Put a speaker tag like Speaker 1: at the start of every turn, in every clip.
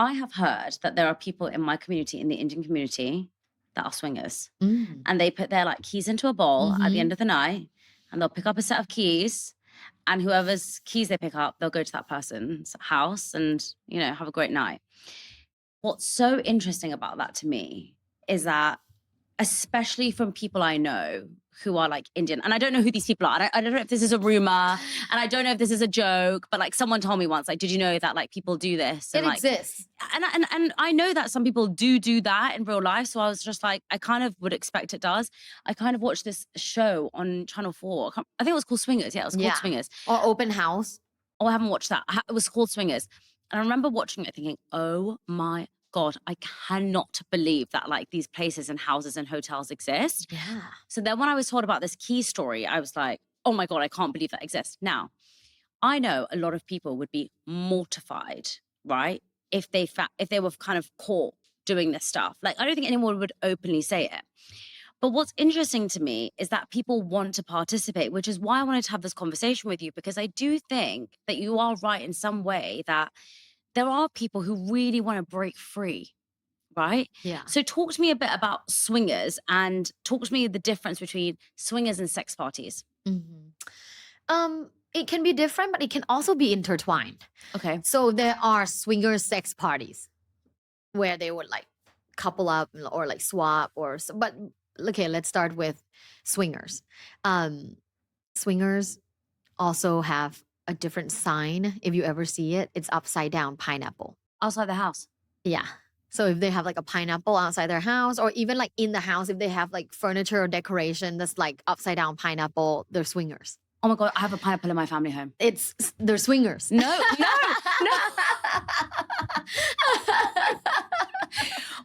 Speaker 1: I have heard that there are people in my community, in the Indian community, that are swingers. And they put their like keys into a bowl at the end of the night and they'll pick up a set of keys and whoever's keys they pick up, they'll go to that person's house and, have a great night. What's so interesting about that to me is that, especially from people I know who are like Indian, and I don't know who these people are. I don't know if this is a rumor and I don't know if this is a joke, but like someone told me once, like, did you know that like people do this? And,
Speaker 2: It
Speaker 1: like,
Speaker 2: exists.
Speaker 1: And I know that some people do that in real life. So I was just like, I kind of would expect it does. I kind of watched this show on Channel 4. I think it was called Swingers. Yeah, it was called Swingers.
Speaker 2: Or Open House.
Speaker 1: Oh, I haven't watched that. It was called Swingers. And I remember watching it thinking, oh my God, I cannot believe that like these places and houses and hotels exist.
Speaker 2: Yeah.
Speaker 1: So then when I was told about this key story, I was like, oh my God, I can't believe that exists. Now, I know a lot of people would be mortified, right? If they were kind of caught doing this stuff. Like, I don't think anyone would openly say it. But what's interesting to me is that people want to participate, which is why I wanted to have this conversation with you, because I do think that you are right in some way that there are people who really want to break free, right?
Speaker 2: Yeah.
Speaker 1: So talk to me a bit about swingers and talk to me the difference between swingers and sex parties.
Speaker 2: It can be different, but it can also be intertwined.
Speaker 1: Okay.
Speaker 2: So there are swinger sex parties where they would like couple up or like swap but okay, let's start with swingers. Swingers also have a different sign. If you ever see it, it's upside down pineapple.
Speaker 1: Outside the house.
Speaker 2: Yeah. So if they have like a pineapple outside their house, or even like in the house, if they have like furniture or decoration that's like upside down pineapple, they're swingers.
Speaker 1: Oh my God, I have a pineapple in my family home.
Speaker 2: They're swingers.
Speaker 1: No.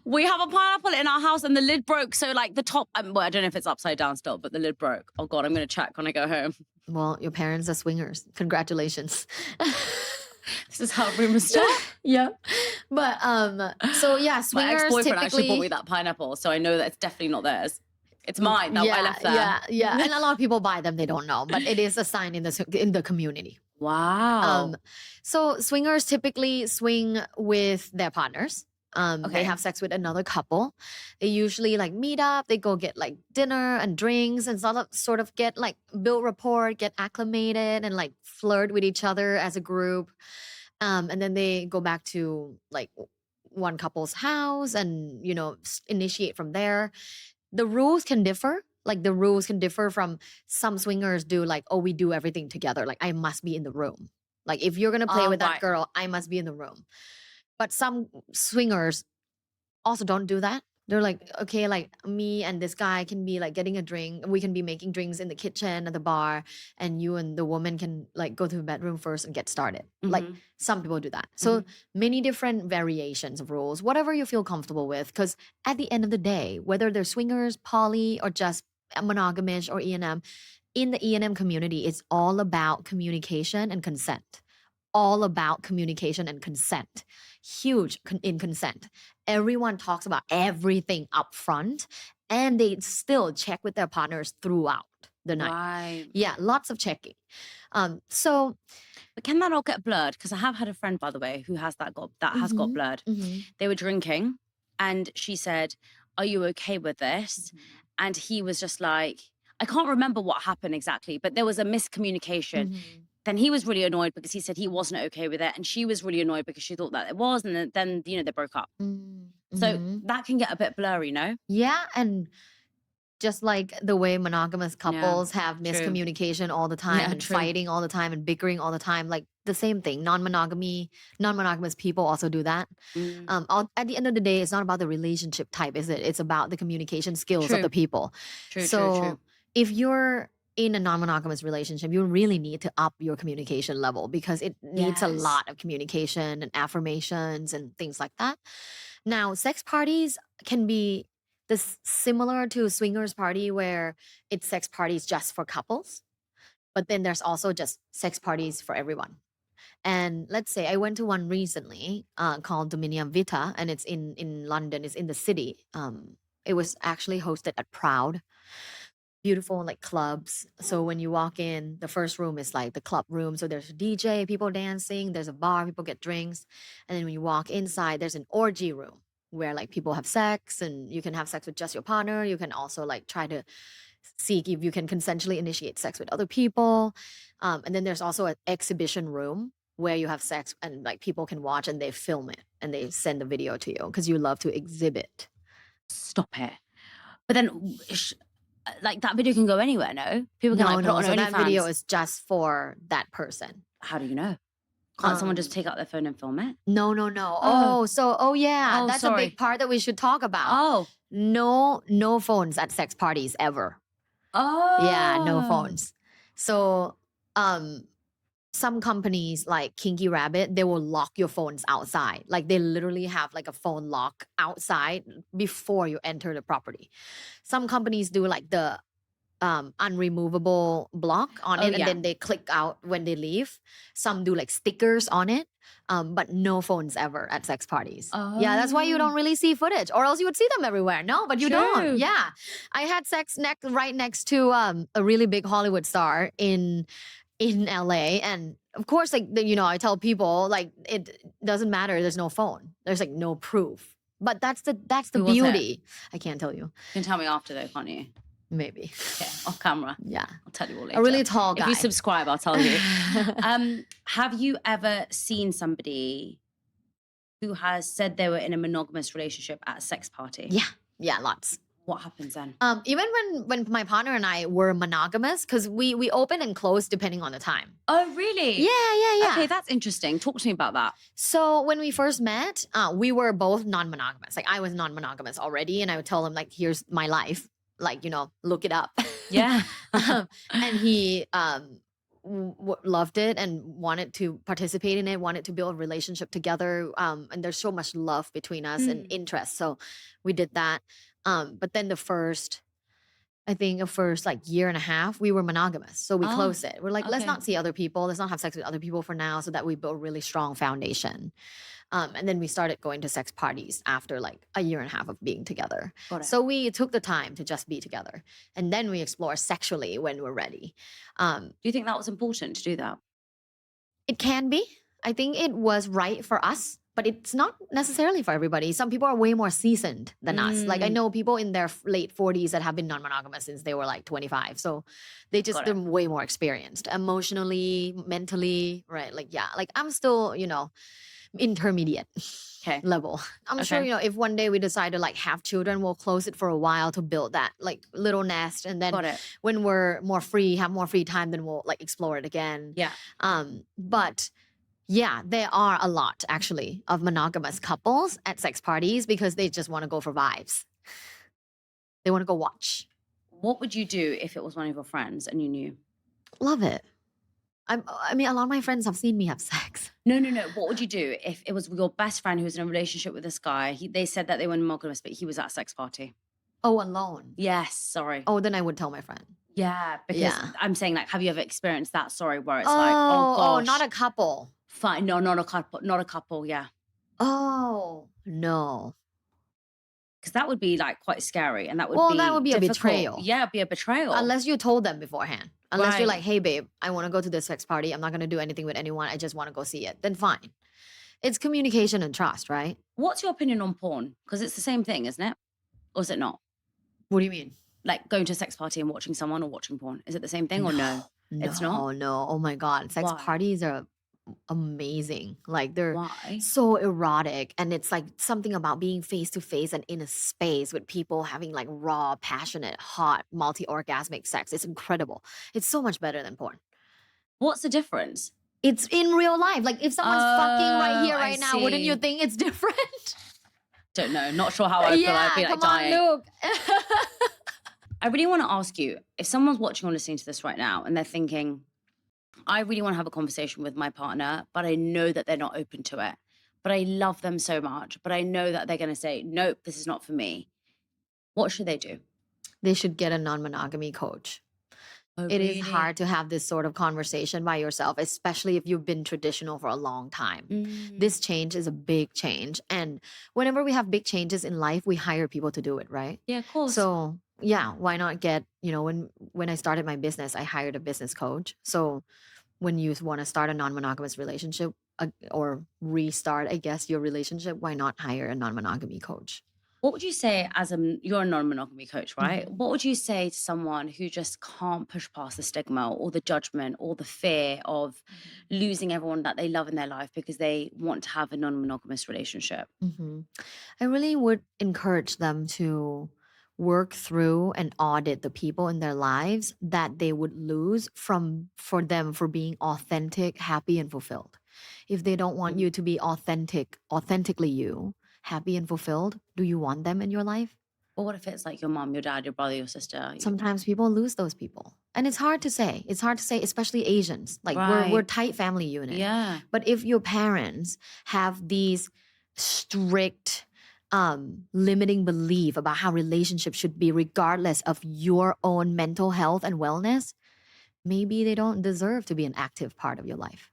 Speaker 1: We have a pineapple in our house and the lid broke. So like the top, well, I don't know if it's upside down still, but the lid broke. Oh God, I'm going to check when I go home.
Speaker 2: Well, your parents are swingers. Congratulations.
Speaker 1: This is how rumors start.
Speaker 2: Yeah. But so yeah, swingers
Speaker 1: My ex-boyfriend
Speaker 2: typically
Speaker 1: actually bought me that pineapple. So I know that it's definitely not theirs. It's mine. I left there.
Speaker 2: Yeah. And a lot of people buy them, they don't know, but it is a sign in the community.
Speaker 1: Wow.
Speaker 2: So swingers typically swing with their partners.
Speaker 1: Okay.
Speaker 2: They have sex with another couple. They usually like meet up, they go get like dinner and drinks and sort of get like build rapport, get acclimated and like flirt with each other as a group. And then they go back to like one couple's house and, initiate from there. The rules can differ. Like the rules can differ from some swingers do like, oh, we do everything together. Like I must be in the room. Like if you're going to play with that girl, I must be in the room. But some swingers also don't do that. They're like, okay, like me and this guy can be like getting a drink. We can be making drinks in the kitchen, at the bar, and you and the woman can like go to the bedroom first and get started. Like some people do that. So many different variations of rules, whatever you feel comfortable with. Because at the end of the day, whether they're swingers, poly, or just monogamous or E&M, in the E&M community, it's all about communication and consent. All about communication and consent. Huge in consent. Everyone talks about everything up front and they still check with their partners throughout the night.
Speaker 1: Right.
Speaker 2: Yeah, lots of checking.
Speaker 1: But can that all get blurred? Because I have had a friend, by the way, who has has got blurred. They were drinking and she said, are you okay with this? And he was just like, I can't remember what happened exactly, but there was a miscommunication. Then he was really annoyed because he said he wasn't okay with it. And she was really annoyed because she thought that it was. And then they broke up. So that can get a bit blurry, no?
Speaker 2: Yeah. And just like the way monogamous couples have miscommunication all the time and fighting all the time and bickering all the time, like the same thing. Non-monogamous people also do that. At the end of the day, it's not about the relationship type, is it? It's about the communication skills of the people. True. If you're in a non-monogamous relationship, you really need to up your communication level because it needs a lot of communication and affirmations and things like that. Now, sex parties can be similar to a swingers party where it's sex parties just for couples, but then there's also just sex parties for everyone. And let's say I went to one recently called Dominion Vita, and it's in London, it's in the city. It was actually hosted at Proud. beautiful like clubs. So when you walk in, the first room is like the club room. So there's a DJ, people dancing, there's a bar, people get drinks. And then when you walk inside, there's an orgy room where like people have sex and you can have sex with just your partner. You can also like try to seek if you can consensually initiate sex with other people. And then there's also an exhibition room where you have sex and like people can watch and they film it and they send the video to you because you love to exhibit.
Speaker 1: Stop it. But then, like that video can go anywhere, no? People can like put it on
Speaker 2: so that video
Speaker 1: OnlyFans.
Speaker 2: is just for that person.
Speaker 1: How do you know? Can't someone just take out their phone and film it?
Speaker 2: No. Yeah, that's a big part that we should talk about.
Speaker 1: Oh.
Speaker 2: No phones at sex parties ever.
Speaker 1: Oh.
Speaker 2: Yeah, no phones. So, some companies like Kinky Rabbit, they will lock your phones outside. Like they literally have like a phone lock outside before you enter the property. Some companies do like the unremovable block on it and then they click out when they leave. Some do like stickers on it. But no phones ever at sex parties. Yeah, that's why you don't really see footage, or else you would see them everywhere. No, but you don't. Yeah, I had sex right next to a really big Hollywood star in LA, and of course, like I tell people like it doesn't matter. There's no phone. There's like no proof. But that's the beauty. I can't tell you.
Speaker 1: You can tell me after though, can't you?
Speaker 2: Maybe.
Speaker 1: Okay, off camera.
Speaker 2: Yeah.
Speaker 1: I'll tell you all later.
Speaker 2: A really tall guy.
Speaker 1: If you subscribe, I'll tell you. Have you ever seen somebody who has said they were in a monogamous relationship at a sex party?
Speaker 2: Yeah, lots.
Speaker 1: What happens then?
Speaker 2: Even when my partner and I were monogamous, because we open and close depending on the time.
Speaker 1: Oh, really?
Speaker 2: Yeah.
Speaker 1: Okay, that's interesting. Talk to me about that.
Speaker 2: So when we first met, we were both non-monogamous. Like I was non-monogamous already, and I would tell him like, here's my life. Like, look it up.
Speaker 1: Yeah.
Speaker 2: And he loved it and wanted to participate in it, wanted to build a relationship together. And there's so much love between us and interest. So we did that. But then the first like year and a half, we were monogamous. So we closed it. We're like, let's not see other people. Let's not have sex with other people for now so that we build a really strong foundation. And then we started going to sex parties after like a year and a half of being together. So we took the time to just be together. And then we explore sexually when we're ready.
Speaker 1: Do you think that was important to do that?
Speaker 2: It can be. I think it was right for us, but it's not necessarily for everybody. Some people are way more seasoned than us. Like I know people in their late 40s that have been non-monogamous since they were like 25. So they're way more experienced emotionally, mentally, right? Like, yeah, like I'm still, intermediate level. I'm sure, if one day we decide to like have children, we'll close it for a while to build that like little nest. And then when we're more free, have more free time, then we'll like explore it again.
Speaker 1: Yeah.
Speaker 2: But yeah, there are a lot actually of monogamous couples at sex parties because they just want to go for vibes. They want to go watch.
Speaker 1: What would you do if it was one of your friends and you knew?
Speaker 2: Love it. I mean, a lot of my friends have seen me have sex.
Speaker 1: No. What would you do if it was your best friend who was in a relationship with this guy? They said that they were monogamous, but he was at a sex party.
Speaker 2: Oh, alone?
Speaker 1: Yes, sorry.
Speaker 2: Oh, then I would tell my friend.
Speaker 1: Yeah, because I'm saying like, have you ever experienced that story where it's like, oh gosh.
Speaker 2: Oh, not a couple.
Speaker 1: Fine, no, not a couple, yeah.
Speaker 2: Oh, no.
Speaker 1: Because that would be like quite scary and that would be
Speaker 2: a betrayal.
Speaker 1: Yeah, it'd be a betrayal.
Speaker 2: Unless you told them beforehand. Unless you're like, hey babe, I want to go to this sex party. I'm not going to do anything with anyone. I just want to go see it. Then fine. It's communication and trust, right?
Speaker 1: What's your opinion on porn? Because it's the same thing, isn't it? Or is it not?
Speaker 2: What do you mean?
Speaker 1: Like going to a sex party and watching someone or watching porn. Is it the same thing or no? It's not?
Speaker 2: No. Oh my God. Sex parties are amazing. Like they're
Speaker 1: Why?
Speaker 2: so erotic, and it's like something about being face to face and in a space with people having like raw, passionate, hot, multi-orgasmic sex. It's incredible. It's so much better than porn.
Speaker 1: What's the difference?
Speaker 2: It's in real life. Like if someone's fucking right here, right now, wouldn't you think it's different?
Speaker 1: Don't know. Not sure how I feel. I'd be like dying.
Speaker 2: Luke.
Speaker 1: I really want to ask you, if someone's watching or listening to this right now and they're thinking, I really want to have a conversation with my partner, but I know that they're not open to it. But I love them so much. But I know that they're going to say, nope, this is not for me. What should they do?
Speaker 2: They should get a non-monogamy coach.
Speaker 1: Oh,
Speaker 2: it is hard to have this sort of conversation by yourself, especially if you've been traditional for a long time. This change is a big change. And whenever we have big changes in life, we hire people to do it, right?
Speaker 1: Yeah, of course.
Speaker 2: So yeah, why not get, when I started my business, I hired a business coach. So when you want to start a non-monogamous relationship, or restart, I guess, your relationship, why not hire a non-monogamy coach?
Speaker 1: What would you say you're a non-monogamy coach, right?
Speaker 2: Mhm.
Speaker 1: What would you say to someone who just can't push past the stigma or the judgment or the fear of losing everyone that they love in their life because they want to have a non-monogamous relationship?
Speaker 2: Mhm. I really would encourage them to work through and audit the people in their lives that they would lose from for them for being authentic, happy, and fulfilled. If they don't want
Speaker 1: Mm.
Speaker 2: you to be authentically you, happy and fulfilled, do you want them in your life?
Speaker 1: But what if it's like your mom, your dad, your brother, your sister?
Speaker 2: Sometimes people lose those people. And it's hard to say. It's hard to say, especially Asians. Like we're
Speaker 1: Right.
Speaker 2: tight family unit.
Speaker 1: Yeah.
Speaker 2: But if your parents have these strict limiting belief about how relationships should be regardless of your own mental health and wellness, maybe they don't deserve to be an active part of your life.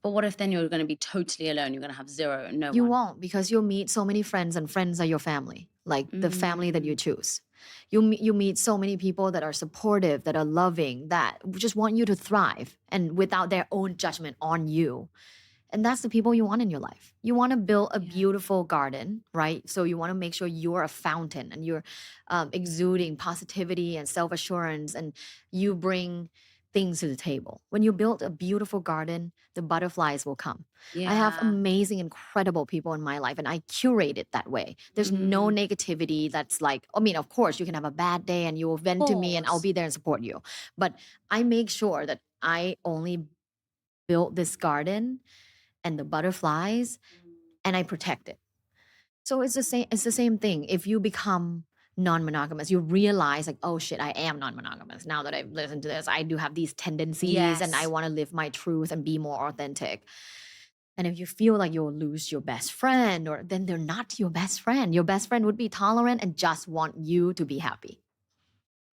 Speaker 1: But what if then you're going to be totally alone? You're going to have zero and no
Speaker 2: You
Speaker 1: one.
Speaker 2: won't, because you'll meet so many friends, and friends are your family, like the family that you
Speaker 1: Mm.
Speaker 2: choose. You meet so many people that are supportive, that are loving, that just want you to thrive and without their own judgment on you. And that's the people you want in your life. You want to build a
Speaker 1: Yeah.
Speaker 2: beautiful garden, right? So you want to make sure you're a fountain and you're exuding positivity and self assurance, and you bring things to the table. When you build a beautiful garden, the butterflies will come. I have
Speaker 1: Yeah.
Speaker 2: amazing, incredible people in my life, and I curate it that way. There's no
Speaker 1: Mm.
Speaker 2: negativity that's like, I mean, of course, you can have a bad day and you will
Speaker 1: Of
Speaker 2: vent to me and I'll
Speaker 1: course.
Speaker 2: be there and support you. But I make sure that I only build this garden and the butterflies, and I protect it. So it's the same thing. If you become non-monogamous, you realize like, oh shit, I am non-monogamous. Now that I've listened to this, I do have these tendencies and I
Speaker 1: Yes.
Speaker 2: want to live my truth and be more authentic. And if you feel like you'll lose your best friend, or then they're not your best friend. Your best friend would be tolerant and just want you to be happy.